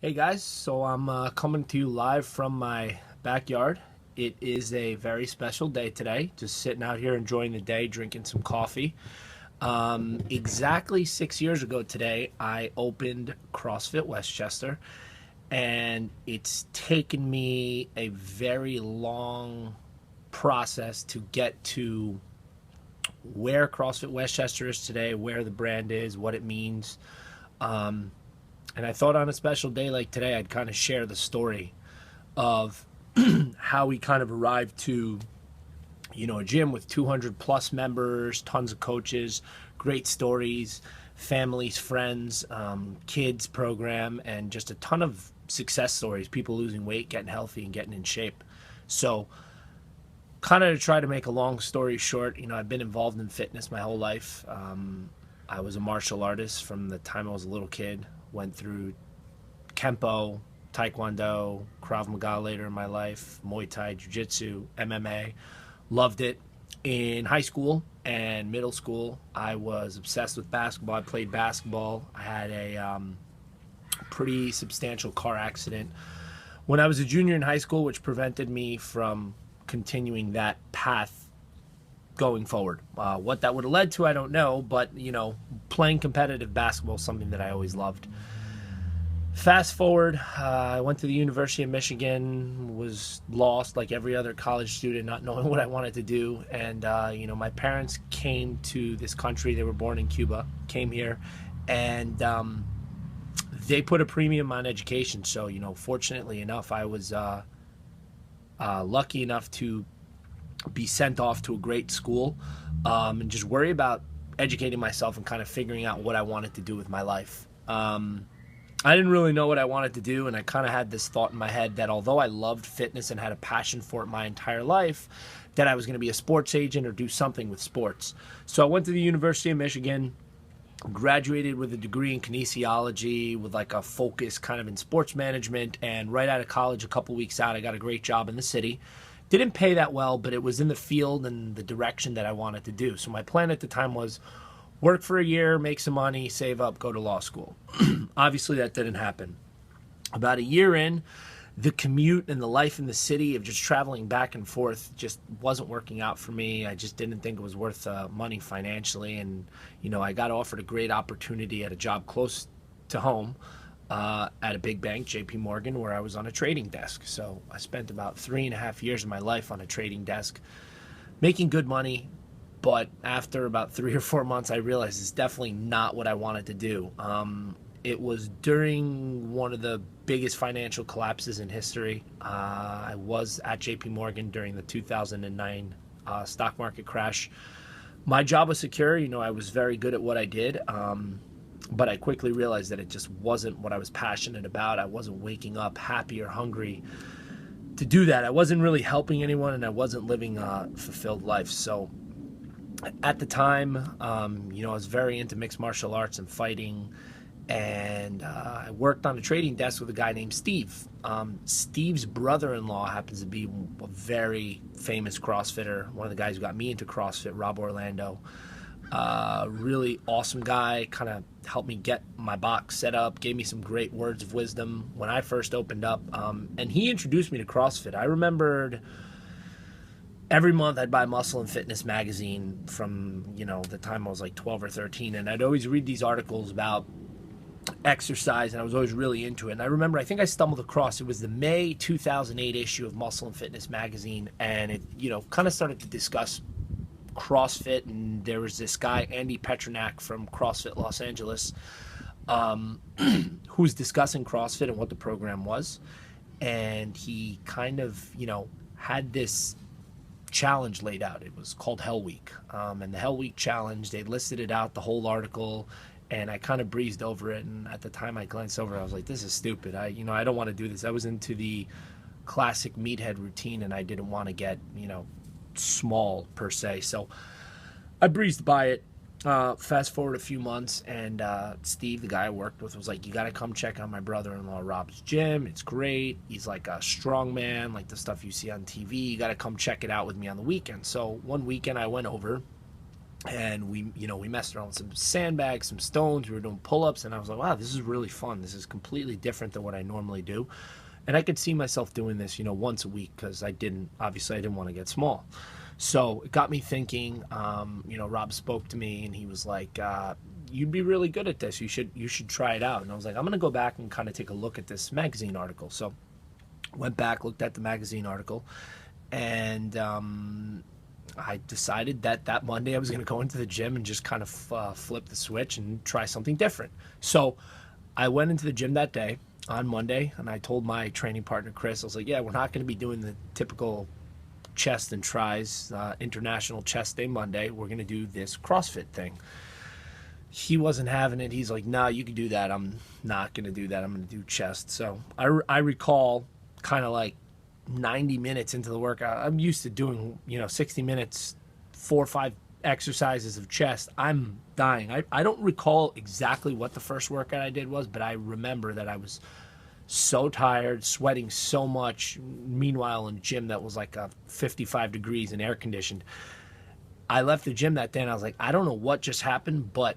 Hey guys, so I'm coming to you live from my backyard. It is a very special day today. Just sitting out here enjoying the day, drinking some coffee. Exactly 6 years ago today, I opened CrossFit Westchester, and it's taken me a very long process to get to where CrossFit Westchester is today, where the brand is, what it means. And I thought on a special day like today, I'd kind of share the story of how we kind of arrived to, a gym with 200 plus members, tons of coaches, great stories, families, friends, kids program, and just a ton of success stories, people losing weight, getting healthy, and getting in shape. So, kind of to try to make a long story short, I've been involved in fitness my whole life. I was a martial artist from the time I was a little kid, went through Kempo, Taekwondo, Krav Maga later in my life, Muay Thai, Jiu Jitsu, MMA. Loved it. In high school and middle school, I was obsessed with basketball. I played basketball. I had a pretty substantial car accident when I was a junior in high school, which prevented me from continuing that path going forward. What that would have led to, I don't know, but playing competitive basketball is something that I always loved. Fast forward, I went to the University of Michigan, was lost like every other college student, not knowing what I wanted to do. And, my parents came to this country. They were born in Cuba, came here, and they put a premium on education. So, fortunately enough, I was lucky enough to be sent off to a great school and just worry about educating myself and kind of figuring out what I wanted to do with my life. I didn't really know what I wanted to do, and I kind of had this thought in my head that although I loved fitness and had a passion for it my entire life, that I was going to be a sports agent or do something with sports. So I went to the University of Michigan, graduated with a degree in kinesiology with like a focus kind of in sports management, and right out of college, a couple weeks out, I got a great job in the city. Didn't pay that well, but it was in the field and the direction that I wanted to do. So my plan at the time was work for a year, make some money, save up, go to law school. Obviously, that didn't happen. About a year in, the commute and the life in the city of just traveling back and forth just wasn't working out for me. I just didn't think it was worth money financially. And, I got offered a great opportunity at a job close to home at a big bank, JP Morgan, where I was on a trading desk. So I spent about 3.5 years of my life on a trading desk, making good money, but after about 3 or 4 months, I realized it's definitely not what I wanted to do. It was during one of the biggest financial collapses in history. I was at JP Morgan during the 2009 stock market crash. My job was secure. I was very good at what I did. But I quickly realized that it just wasn't what I was passionate about. I wasn't waking up happy or hungry to do that. I wasn't really helping anyone, and I wasn't living a fulfilled life. So at the time, I was very into mixed martial arts and fighting, and I worked on a trading desk with a guy named Steve. Steve's brother-in-law happens to be a very famous CrossFitter, one of the guys who got me into CrossFit, Rob Orlando. Really awesome guy, kind of helped me get my box set up, gave me some great words of wisdom when I first opened up, and he introduced me to CrossFit. I remembered every month I'd buy Muscle and Fitness magazine from, the time I was like 12 or 13, and I'd always read these articles about exercise, and I was always really into it. And I remember, I think I stumbled across, it was the May 2008 issue of Muscle and Fitness magazine, and it, kind of started to discuss CrossFit, and there was this guy, Andy Petronak from CrossFit Los Angeles, who was discussing CrossFit and what the program was. And he kind of, had this challenge laid out. It was called Hell Week. And the Hell Week challenge, they listed it out, the whole article, and I kind of breezed over it. And at the time I glanced over, I was like, this is stupid. I don't want to do this. I was into the classic meathead routine, and I didn't want to get, small per se. So I breezed by it. Fast forward a few months, and Steve, the guy I worked with, was like, you got to come check out my brother-in-law Rob's gym. It's great. He's like a strong man, like the stuff you see on TV. You got to come check it out with me on the weekend. So one weekend I went over, and we messed around with some sandbags, some stones. We were doing pull-ups, and I was like, wow, this is really fun. This is completely different than what I normally do. And I could see myself doing this, once a week, because obviously I didn't want to get small. So it got me thinking. Rob spoke to me, and he was like, you'd be really good at this. You should try it out. And I was like, I'm going to go back and kind of take a look at this magazine article. So went back, looked at the magazine article, and I decided that Monday I was going to go into the gym and just kind of flip the switch and try something different. So I went into the gym that day on Monday, and I told my training partner, Chris, I was like, yeah, we're not going to be doing the typical chest and tries, International Chest Day Monday. We're going to do this CrossFit thing. He wasn't having it. He's like, no, you can do that. I'm not going to do that. I'm going to do chest. So I recall kind of like 90 minutes into the workout. I'm used to doing, 60 minutes, 4 or 5 exercises of chest. I'm dying. I don't recall exactly what the first workout I did was, but I remember that I was so tired, sweating so much. Meanwhile, in a gym that was like 55 degrees and air conditioned. I left the gym that day and I was like, I don't know what just happened, but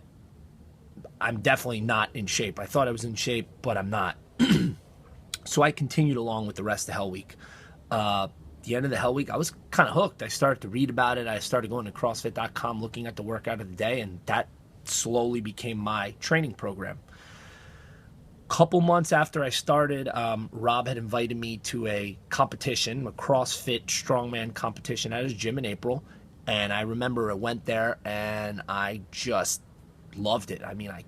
I'm definitely not in shape. I thought I was in shape, but I'm not. So I continued along with the rest of Hell Week. The end of the Hell Week, I was kind of hooked. I started to read about it. I started going to CrossFit.com, looking at the workout of the day, and that slowly became my training program. Couple months after I started, Rob had invited me to a competition, a CrossFit strongman competition at his gym in April. And I remember I went there and I just loved it. I mean, I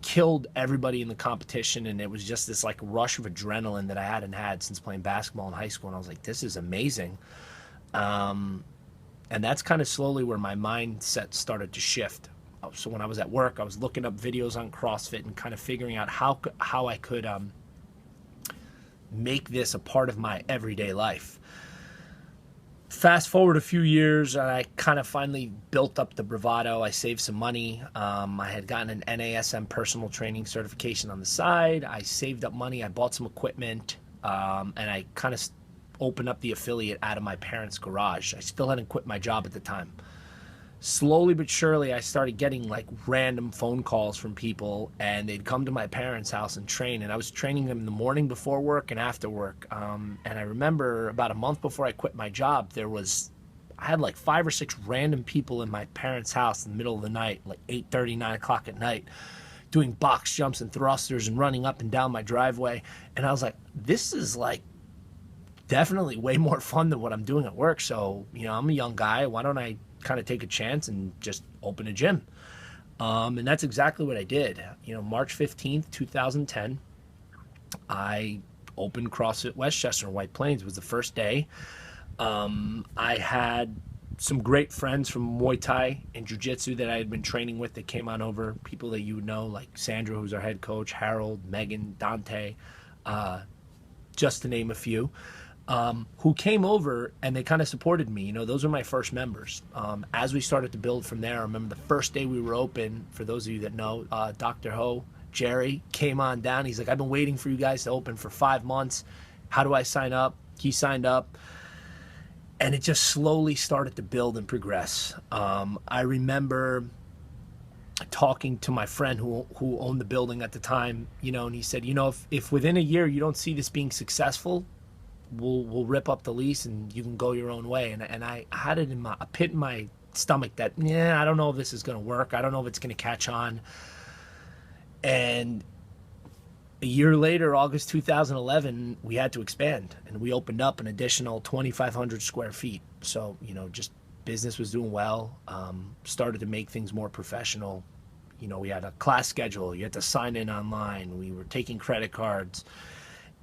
killed everybody in the competition, and it was just this like rush of adrenaline that I hadn't had since playing basketball in high school. And I was like, this is amazing. And that's kind of slowly where my mindset started to shift. So when I was at work, I was looking up videos on CrossFit and kind of figuring out how I could make this a part of my everyday life. Fast forward a few years, and I kind of finally built up the bravado. I saved some money. I had gotten an NASM personal training certification on the side. I saved up money. I bought some equipment, and I kind of opened up the affiliate out of my parents' garage. I still hadn't quit my job at the time. Slowly but surely, I started getting like random phone calls from people, and they'd come to my parents' house and train. And I was training them in the morning before work and after work. And I remember about a month before I quit my job, I had like 5 or 6 random people in my parents' house in the middle of the night, like 8:30, 9 o'clock at night, doing box jumps and thrusters and running up and down my driveway. And I was like, this is like definitely way more fun than what I'm doing at work. So, I'm a young guy. Why don't I kind of take a chance and just open a gym? And that's exactly what I did. March 15th, 2010, I opened CrossFit Westchester in White Plains. It was the first day. I had some great friends from Muay Thai and Jiu Jitsu that I had been training with that came on over, people that you would know, like Sandra, who's our head coach, Harold, Megan, Dante, just to name a few. Who came over and they kind of supported me. Those were my first members. As we started to build from there, I remember the first day we were open, for those of you that know, Dr. Ho, Jerry, came on down. He's like, I've been waiting for you guys to open for 5 months. How do I sign up? He signed up. And it just slowly started to build and progress. I remember talking to my friend who owned the building at the time, and he said, if within a year you don't see this being successful, we'll rip up the lease and you can go your own way. And I had it in a pit in my stomach that, I don't know if this is going to work. I don't know if it's going to catch on. And a year later, August 2011, we had to expand, and we opened up an additional 2,500 square feet. So, just business was doing well, started to make things more professional. We had a class schedule. You had to sign in online. We were taking credit cards,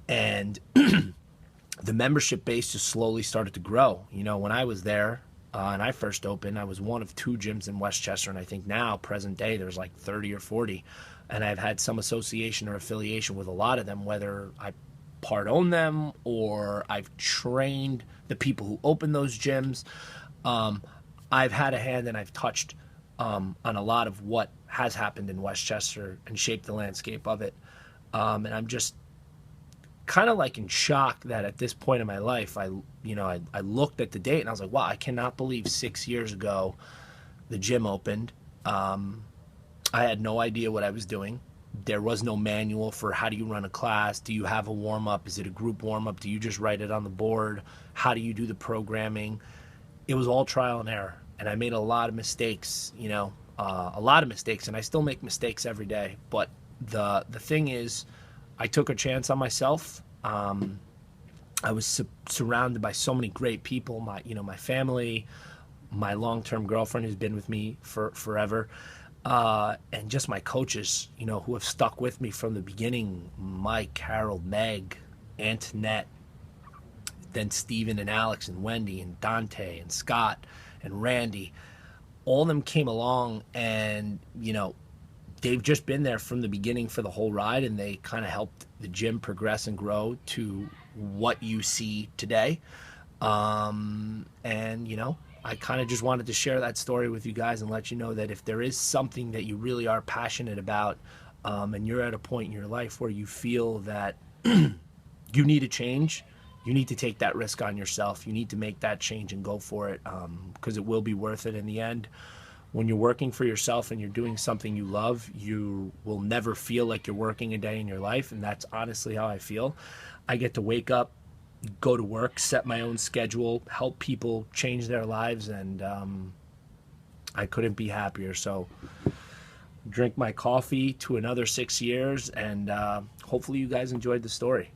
and the membership base just slowly started to grow. When I was there and I first opened, I was one of 2 gyms in Westchester, and I think now, present day, there's like 30 or 40. And I've had some association or affiliation with a lot of them, whether I part own them or I've trained the people who open those gyms. I've had a hand and I've touched on a lot of what has happened in Westchester and shaped the landscape of it. And I'm just kind of like in shock that at this point in my life, I looked at the date and I was like, wow, I cannot believe 6 years ago the gym opened, I had no idea what I was doing. There was no manual for how do you run a class. Do you have a warm up? Is it a group warm up? Do you just write it on the board? How do you do the programming? It was all trial and error, and I made a lot of mistakes. A lot of mistakes, and I still make mistakes every day. But the thing is, I took a chance on myself. I was surrounded by so many great people. My family, my long-term girlfriend who's been with me for forever. And just my coaches, who have stuck with me from the beginning. Mike, Harold, Meg, Antoinette, then Steven and Alex and Wendy and Dante and Scott and Randy. All of them came along, and, they've just been there from the beginning for the whole ride, and they kind of helped the gym progress and grow to what you see today. I kind of just wanted to share that story with you guys and let you know that if there is something that you really are passionate about, and you're at a point in your life where you feel that you need a change, you need to take that risk on yourself. You need to make that change and go for it, because it will be worth it in the end. When you're working for yourself and you're doing something you love, you will never feel like you're working a day in your life, and that's honestly how I feel. I get to wake up, go to work, set my own schedule, help people change their lives, and I couldn't be happier. So drink my coffee to another 6 years, and hopefully you guys enjoyed the story.